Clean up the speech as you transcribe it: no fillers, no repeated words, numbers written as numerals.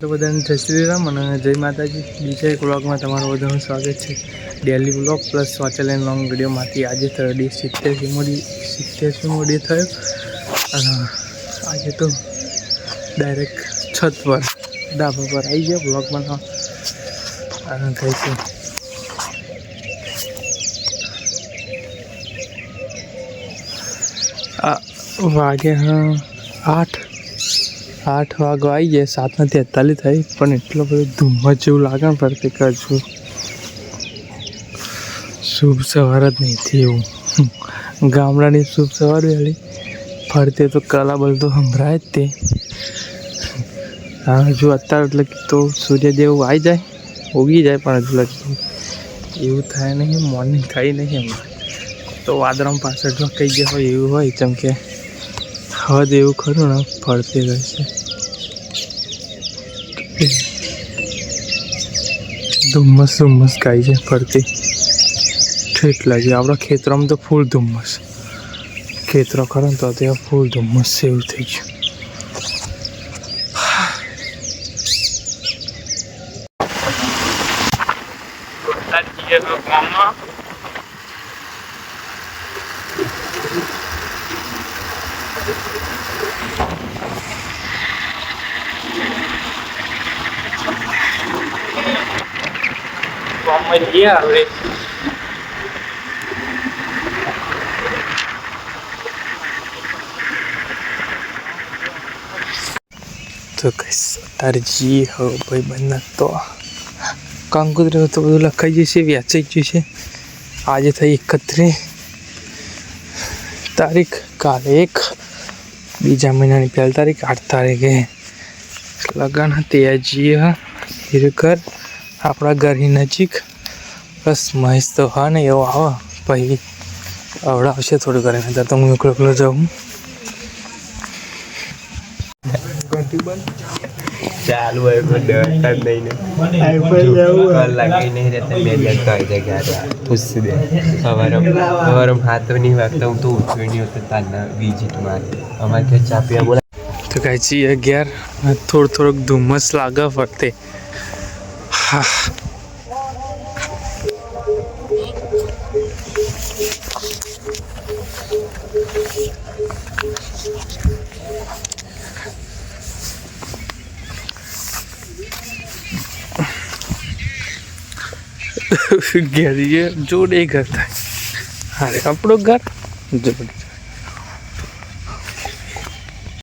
તો બધાને જય શ્રી રામ અને જય માતાજી. બીજા એક વ્લોગમાં તમારું બધાનું સ્વાગત છે. ડેલી વ્લોગ પ્લસ વાંચેલા લોંગ વિડીયોમાંથી આજે થયો ડે 87મો ડે થયો અને આજે તો ડાયરેક્ટ છત પર ડાબા પર આવી ગયા વ્લોગ બનાવવા અને કહે છે વાગે હા 8 વાગો આવી ગયા. 7:43 થઈ પણ એટલો બધો ધુમ્મસ જેવું લાગે ને ફરતી કરશું શુભ સવાર જ નહીં થઈ એવું. ગામડાની શુભ સવાર વહેલી ફરતે તો કલાબલ તો સંભળાય જ તે. હા જો અત્યારે એટલે તો સૂર્યદેવ આવી જાય ઉગી જાય પણ હજુ લગી એવું થાય નહીં. મોર્નિંગ થઈ નહીં હમણાં તો વાદળામાં પાછળ જો કહી ગયા હોય એવું હોય જેમ કે હદ એવું ખરું ને ફરતી રહેશે. ધુમ્મસ ગાય છે ફરતી ઠેઠ લાગી. આપણા ખેતરોમાં તો ફૂલ ધુમ્મસ, ખેતરો ખરો ને તો ત્યાં ફૂલ ધુમ્મસ છે એવું થઈ ગયું. હવે તો અત્યારે જી હવે ભાઈ બંને તો કંકુતરી તો બધું લખાઈ જશે, વેચાઈ ગયું છે. આજે થઈ 31 તારીખ, કાલે 1 બીજા મહિનાની 1 તારીખ, 8 તારીખે લગ્ન હતી. જઈએ હીરકર આપણા ઘરની નજીક. બસ મહેશ તો હા ને એવો આવો પછી આવડાવશે થોડું કરીને. ત્યારે તો હું એકલો જાઉં. ચાલુ હોય કોઈ ડરતા જ નહીં ને લાગી નહીં રહેતા. બે જગ્યા પૂછતી દે સવારે હાથ નહીં વાગતા હું તો ઉઠ્યો નહીં હોતો તારના વિઝિટ મારી અમારે ક્યાં ચા પીવા બોલા તો કાંઈ છીએ 11. થોડુંક ધુમ્મસ લાગે ફરતે. હા ઘેર જોડે ઘર થાય. અરે આપણું ઘર જોડે